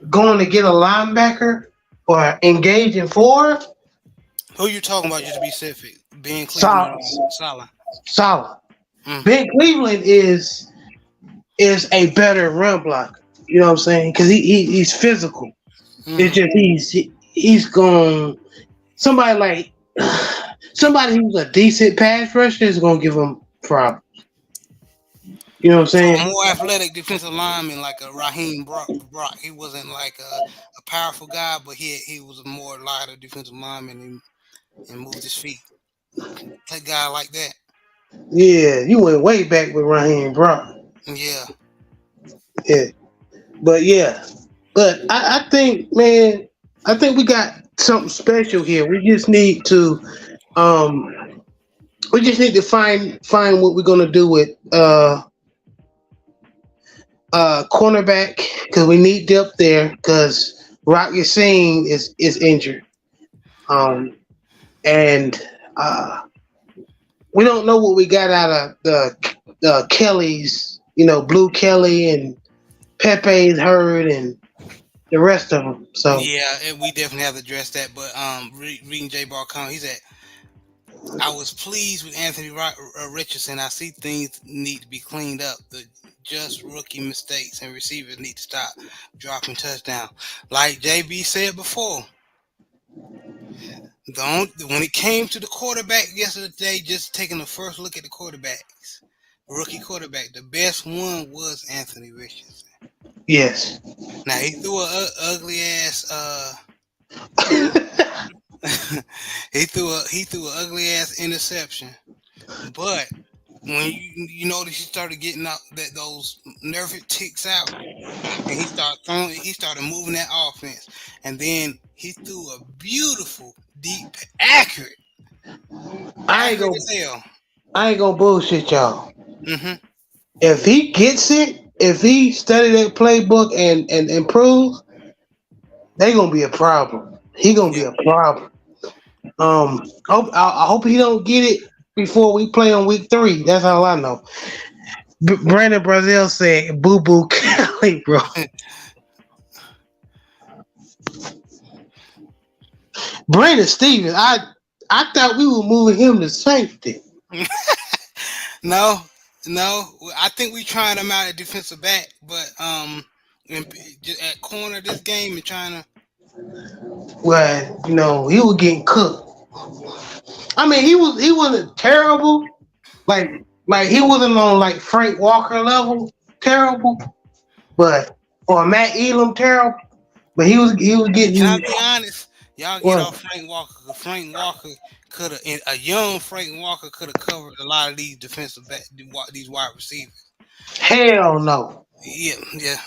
going to get a linebacker or engaging four, Who you talking about? Just to be specific, Ben Cleveland, Salah. Solid. Mm. Ben Cleveland is a better run blocker. You know what I'm saying? Because he's physical. Mm. It's just he's going somebody who's a decent pass rusher is gonna give him problems. You know what I'm So a saying? more athletic defensive lineman like a Raheem Brock. He wasn't like a powerful guy, but he was a more lighter defensive lineman and moved his feet. A guy like that. Yeah, you went way back with Raheem Brock. Yeah. Yeah, but yeah, but I think, man, I think we got something special here. Um, we just need to find what we're gonna do with cornerback because we need depth there because Rock Yassin is injured. Um, and we don't know what we got out of the Kellys. You know, Blue Kelly and Pepe's hurt and the rest of them. So Yeah, and we definitely have to address that. But reading J Ball comment, he said, "I was pleased with Anthony Richardson. I see things need to be cleaned up. The just rookie mistakes and receivers need to stop dropping touchdowns." Like JB said before, when it came to the quarterback yesterday, just taking the first look at the quarterbacks, rookie quarterback, the best one was Anthony Richardson. yes. Now he threw a ugly ass. He threw an ugly ass interception, but when you notice he started getting out those nervous ticks out, and he started moving that offense, and then he threw a beautiful, deep, I ain't accurate gonna as hell. I ain't gonna bullshit y'all. Hmm. If he gets it, if he study that playbook and improves, they gonna be a problem. He gonna be Yeah. a problem. I hope he don't get it before we play on week 3. That's all I know. Brandon Brazil said, "Boo boo Kelly, bro." Brandon Stevens, I thought we were moving him to safety. No, no. I think we tried him out at defensive back, but at corner this game and trying to. Well, he was getting cooked. I mean, he wasn't terrible. Like he wasn't on like Frank Walker level terrible, but or Matt Elam terrible. But he was Can I getting be honest? Y'all get well. off Frank Walker. 'Cause Frank Walker could have, a young Frank Walker could have covered a lot of these defensive back, these wide receivers. Hell no. Yeah, yeah.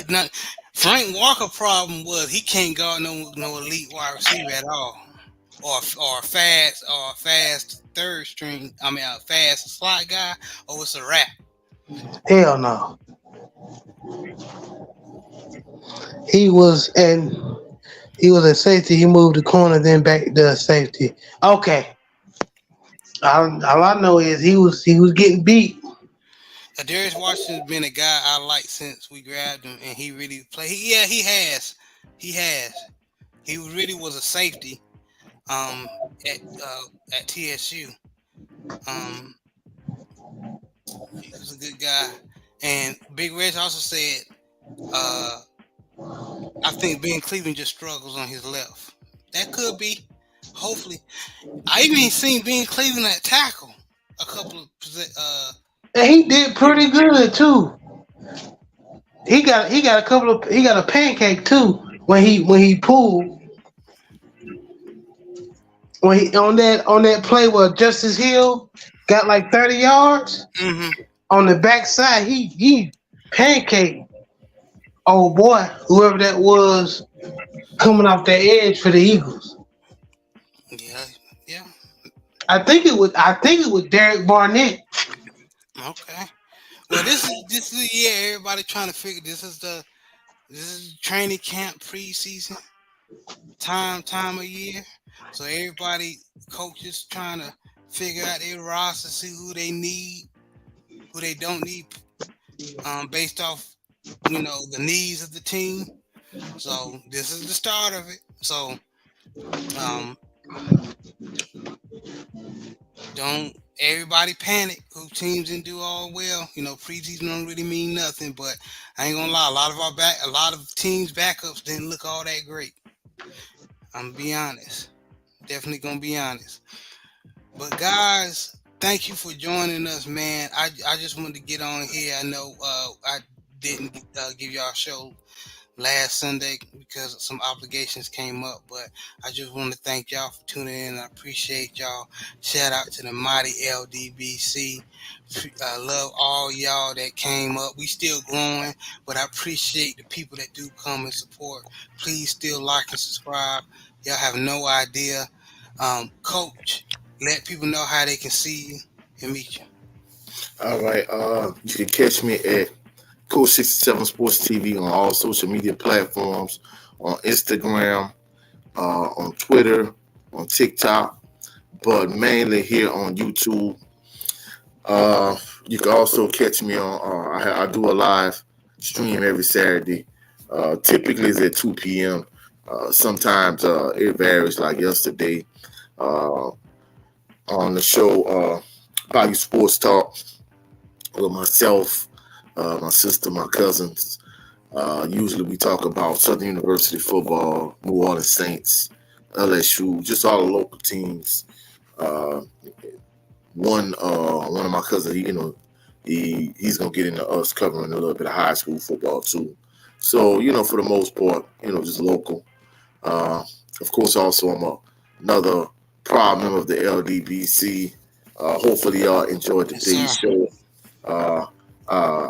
Not, Frank Walker problem was he can't guard no elite wide receiver at all, or a fast third string. I mean a fast slot guy, or it's a wrap. Hell no. He was and he was at safety. He moved the corner, then back to safety. Okay. All I know is he was getting beat. Darius Washington's been a guy I like since we grabbed him, and he really played. Yeah, he has. He really was a safety um, at at TSU. Um, he was a good guy, and Big Reg also said, uh, "I think Ben Cleveland just struggles on his left. That could be. Hopefully, I even seen Ben Cleveland at tackle a couple of And he did years pretty good too. He got a pancake too when he pulled when he on that play where Justice Hill got like 30 yards ago." Hmm. on the backside. He pancaked oh boy, whoever that was coming off that edge for the Eagles. Yeah, yeah. I think it was Derek Barnett. Okay. Well, this is the year everybody trying to figure. This is training camp preseason time of year. So everybody coaches trying to figure out their roster, see who they need, who they don't need, based off the needs of the team. So this is the start of it. So um, don't everybody panic. Who teams didn't do all well? Preseason don't really mean nothing. But I ain't gonna lie, a lot of teams backups didn't look all that great. I'm gonna be honest. Definitely gonna be honest. But guys, Thank you for joining us, man. I just wanted to get on here. I know I didn't give y'all a show last Sunday because some obligations came up. But I just want to thank y'all for tuning in. I appreciate y'all. Shout out to the mighty LDBC. Love all y'all that came up. We still growing, but I appreciate the people that do come and support. Please still like and subscribe. Y'all have no idea. Coach, let people know how they can see you and meet you. All right. You can catch me at Coach 67 Sports TV on all social media platforms, on Instagram, on Twitter, on TikTok, but mainly here on YouTube. You can also catch me on. I do a live stream every Saturday. Typically it's at 2 p.m. Sometimes it varies. Like yesterday, uh, on the show Bobby Sports Talk with myself, my sister, my cousins. Usually we talk about Southern University football, New Orleans Saints, LSU, just all the local teams. Uh, one of my cousins, he's gonna get into us covering a little bit of high school football too. So for the most part, just local. Uh, of course, also another proud member of the LDBC. Hopefully, y'all enjoyed Yes, sir. today's show. Uh,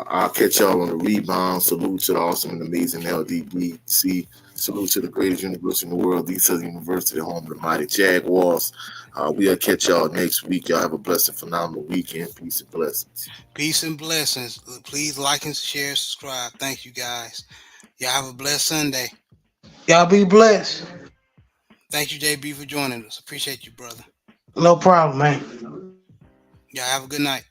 I'll catch y'all on the rebound. Salute to the awesome and amazing LDBC. Salute to the greatest university in the world, the Southern University, home of the mighty Jaguars. We'll catch y'all next week. Y'all have a blessed, phenomenal weekend. Peace and blessings. Peace and blessings. Please like and share, subscribe. Thank you guys. Y'all have a blessed Sunday. Y'all be blessed. Thank you, JB, for joining us. Appreciate you, brother. No problem, man. Y'all have a good night.